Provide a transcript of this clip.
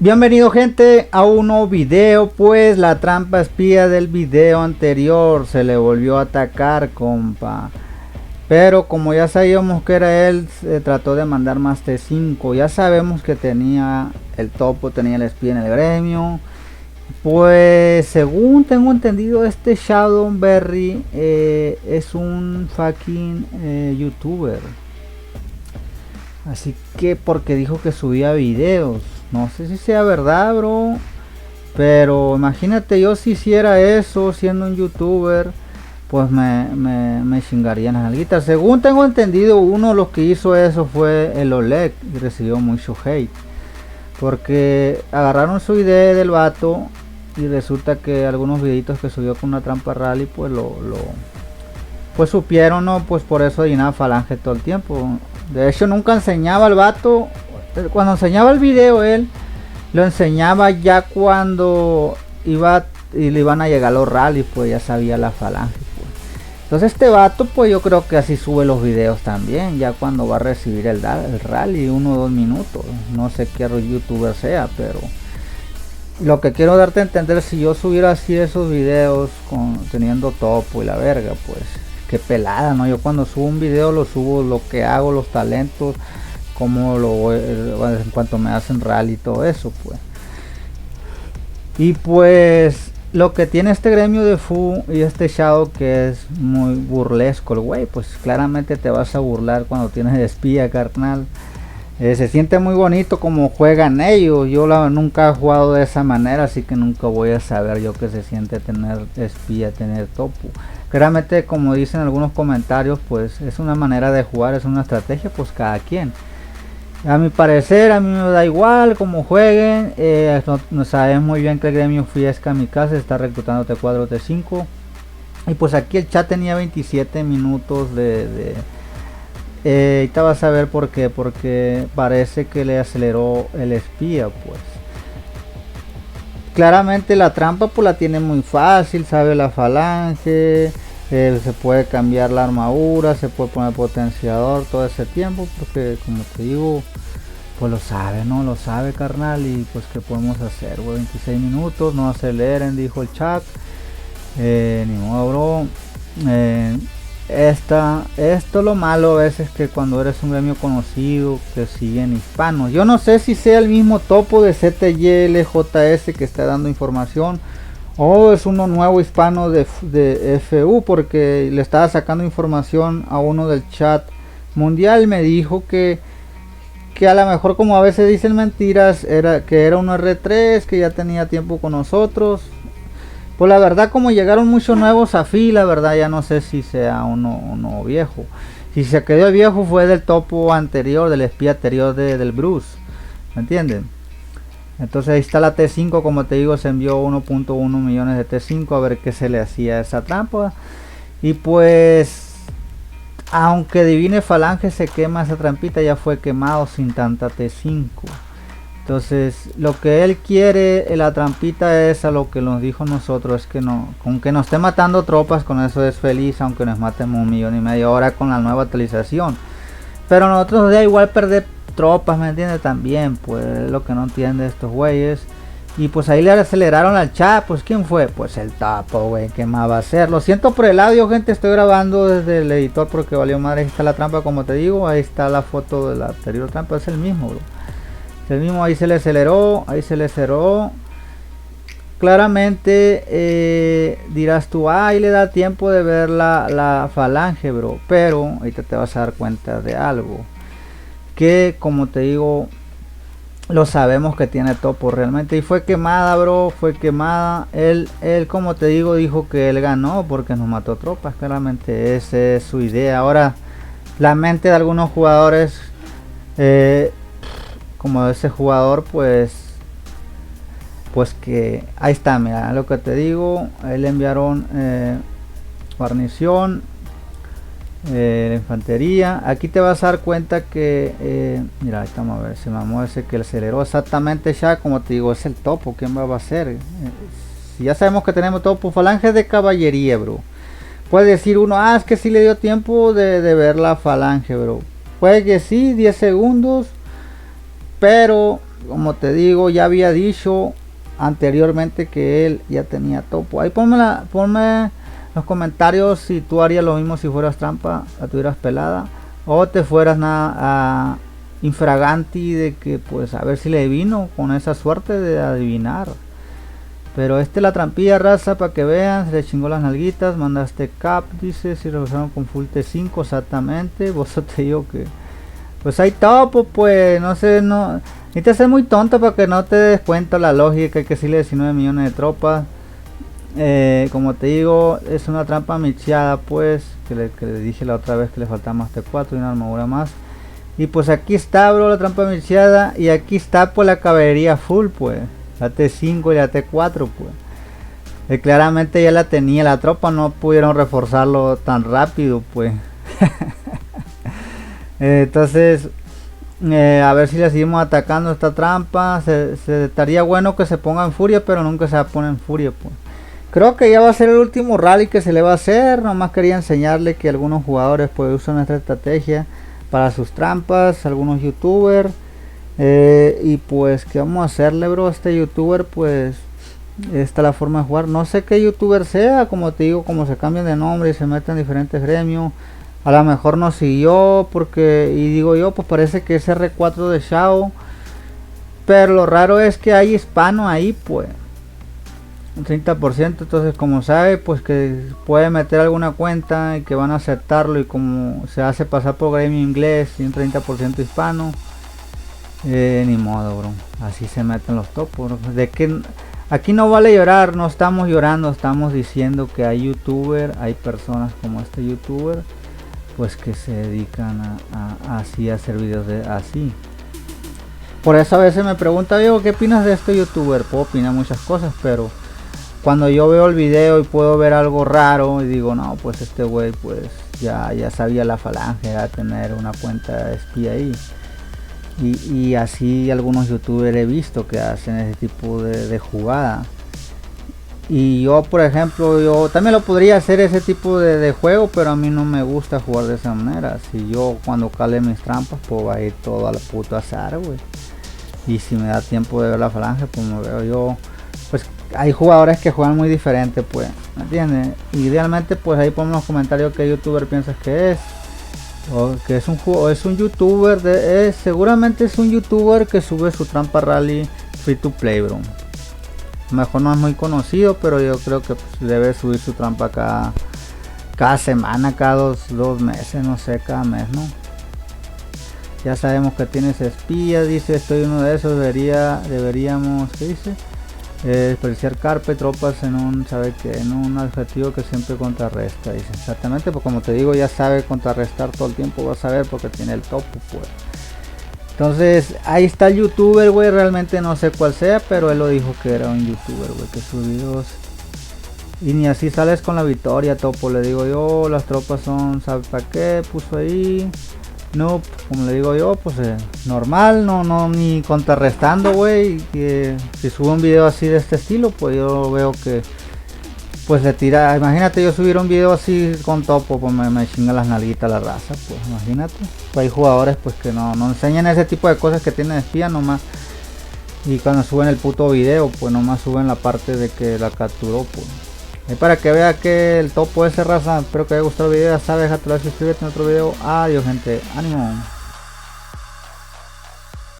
Bienvenido gente a un nuevo video. Pues la trampa espía del video anterior se le volvió a atacar, compa. Pero como ya sabíamos que era él, se trató de mandar más T5. Ya sabemos que tenía el topo, tenía el espía en el gremio. Pues según tengo entendido, este Shadowberry es un fucking youtuber. Así que porque dijo que subía videos. No sé si sea verdad, bro. Pero imagínate yo si hiciera eso siendo un youtuber. Pues me chingarían las alguitas. Según tengo entendido, uno de los que hizo eso fue el Oleg. Y recibió mucho hate. Porque agarraron su idea del vato. Y resulta que algunos videitos que subió con una trampa rally. Pues pues supieron, ¿no? Pues por eso llenaba falange todo el tiempo. De hecho nunca enseñaba al vato. Cuando enseñaba el video él lo enseñaba ya cuando iba y le iban a llegar los rallies, pues ya sabía la falange, pues. Entonces este vato pues yo creo que así sube los videos también, ya cuando va a recibir el rally 1 o 2 minutos. No sé qué youtuber sea, pero lo que quiero darte a entender, si yo subiera así esos videos teniendo topo y la verga, pues qué pelada, ¿no? Yo cuando subo un video lo subo lo que hago, los talentos, como en cuanto me hacen rally y todo eso, pues. Y pues lo que tiene este gremio de Fu y este Shadow, que es muy burlesco el güey, pues claramente te vas a burlar cuando tienes espía, carnal. Se siente muy bonito como juegan ellos. Yo nunca he jugado de esa manera, así que nunca voy a saber yo qué se siente tener espía, tener topo. Claramente, como dicen algunos comentarios, pues es una manera de jugar, es una estrategia, pues cada quien. A mi parecer, a mí me da igual cómo jueguen. No sabemos muy bien que el gremio Fiesca Kamikaze está reclutando T4, T5. Y pues aquí el chat tenía 27 minutos ahorita vas a ver por qué. Porque parece que le aceleró el espía, pues. Claramente la trampa pues la tiene muy fácil, sabe la falange. Se puede cambiar la armadura, se puede poner potenciador todo ese tiempo, porque como te digo, pues lo sabe, ¿no? Lo sabe, carnal. Y pues qué podemos hacer, güey. 26 minutos, no aceleren, dijo el chat. Ni modo, bro. Esto lo malo a veces, que cuando eres un gremio conocido, que siguen hispanos. Yo no sé si sea el mismo topo de CTYLJS que está dando información, o es uno nuevo hispano de FU, porque le estaba sacando información a uno del chat mundial. Me dijo que a lo mejor, como a veces dicen mentiras, que era un R3 que ya tenía tiempo con nosotros. Pues la verdad, como llegaron muchos nuevos a FI, la verdad ya no sé si sea uno viejo. Si se quedó viejo fue del topo anterior, del espía anterior del Bruce, ¿me entienden? Entonces ahí está la T5, como te digo, se envió 1.1 millones de T5 a ver qué se le hacía a esa trampa. Y pues, aunque Divine Falange se quema esa trampita, ya fue quemado sin tanta T5. Entonces lo que él quiere, la trampita es a lo que nos dijo nosotros, es que no, con que nos esté matando tropas, con eso es feliz, aunque nos matemos 1,5 millones ahora con la nueva actualización. Pero a nosotros nos da igual perder tropas, ¿me entiendes? También, pues lo que no entiende estos güeyes. Y pues ahí le aceleraron al chat. Pues ¿quién fue? Pues el tapo, güey. ¿Qué más va a hacer? Lo siento por el audio, gente. Estoy grabando desde el editor porque valió madre. Ahí está la trampa, como te digo. Ahí está la foto de la anterior trampa. Es el mismo, bro. Es el mismo. Ahí se le aceleró. Ahí se le cerró. Claramente dirás tú, ahí le da tiempo de ver la falange, bro. Pero ahorita te vas a dar cuenta de algo. Que como te digo, lo sabemos que tiene topo realmente. Y fue quemada, bro, fue quemada. Él como te digo, dijo que él ganó porque nos mató tropas. Claramente esa es su idea. Ahora la mente de algunos jugadores, como ese jugador, pues que ahí está, mira lo que te digo. Ahí le enviaron guarnición, la infantería. Aquí te vas a dar cuenta que mira, estamos a ver, se mamó ese que aceleró exactamente ya, como te digo, es el topo. ¿Quién va a ser? Si ya sabemos que tenemos topo, falange de caballería, bro. Puede decir uno, es que sí le dio tiempo de ver la falange, bro. Puede que sí, 10 segundos, pero como te digo, ya había dicho anteriormente que él ya tenía topo. Ahí ponme en los comentarios si tú harías lo mismo si fueras trampa, la tuvieras pelada, o te fueras a infraganti de que pues a ver si le vino con esa suerte de adivinar. Pero la trampilla, raza, para que vean, se le chingó las nalguitas, mandaste cap, dice, si revisaron con full T5, exactamente. Vos te digo que pues hay topo, pues no sé, no necesitas ser muy tonto para que no te des cuenta la lógica, que si le 19 millones de tropas. Como te digo, es una trampa micheada, pues, que le dije la otra vez que le faltaba más T4 y una armadura más. Y pues aquí está, bro, la trampa micheada, y aquí está pues la caballería full, pues, la T5 y la T4, pues. Claramente ya la tenía la tropa, no pudieron reforzarlo tan rápido, pues. Entonces, a ver si le seguimos atacando esta trampa. Se estaría bueno que se ponga en furia, pero nunca se va a poner en furia, pues. Creo que ya va a ser el último rally que se le va a hacer. Nomás quería enseñarle que algunos jugadores pues usan esta estrategia para sus trampas, algunos youtubers. Y pues, ¿qué vamos a hacerle, bro? Este youtuber, pues, esta es la forma de jugar. No sé qué youtuber sea, como te digo, como se cambian de nombre y se meten en diferentes gremios. A lo mejor no siguió porque, y digo yo, pues parece que es R4 de Shao. Pero lo raro es que hay hispano ahí, pues. Un 30%, entonces como sabe, pues que puede meter alguna cuenta y que van a aceptarlo. Y como se hace pasar por gremio inglés y un 30% hispano, ni modo, bro. Así se meten los topos. De que aquí no vale llorar, no estamos llorando, estamos diciendo que hay youtuber, hay personas como este youtuber, pues que se dedican así a hacer videos de así. Por eso a veces me pregunta, Diego, ¿qué opinas de este youtuber? Puedo opinar muchas cosas, pero cuando yo veo el video y puedo ver algo raro y digo, no, pues este güey pues ya sabía la falange, a tener una cuenta espía ahí. Y así algunos youtubers he visto que hacen ese tipo de jugada. Y yo, por ejemplo, yo también lo podría hacer ese tipo de juego, pero a mí no me gusta jugar de esa manera. Si yo cuando cale mis trampas, pues va a ir todo al puto azar, güey. Y si me da tiempo de ver la falange, pues me veo yo. Pues hay jugadores que juegan muy diferente, pues, ¿me entiendes? Idealmente, pues ahí ponme en los comentarios qué youtuber piensas que es. O que es un youtuber, seguramente es un youtuber que sube su trampa rally free to play, bro. Mejor no es muy conocido, pero yo creo que pues, debe subir su trampa cada semana, cada dos meses, no sé, cada mes, ¿no? Ya sabemos que tienes espía, dice, estoy uno de esos, deberíamos, ¿qué dice? Desperdiciar carpe, tropas en un, ¿sabe qué? En un objetivo que siempre contrarresta, dice, exactamente, pues como te digo, ya sabe contrarrestar todo el tiempo, vas a ver porque tiene el topo, pues. Entonces, ahí está el youtuber, güey, realmente no sé cuál sea, pero él lo dijo que era un youtuber, güey, que sus videos... Y ni así sales con la victoria, topo, le digo yo, las tropas son, ¿sabe para qué? Puso ahí... No, como le digo yo, pues normal, no ni contrarrestando, güey. Que si subo un video así de este estilo, pues yo veo que pues le tira. Imagínate yo subir un video así con topo, pues me chinga las nalguitas la raza, pues imagínate. Pues hay jugadores pues que no enseñan ese tipo de cosas que tienen espía nomás. Y cuando suben el puto video, pues nomás suben la parte de que la capturó, pues. Y para que vea que el topo ese, raza. Espero que haya gustado el video. Ya sabes, déjate like, suscríbete en otro video. Adiós, gente. Ánimo.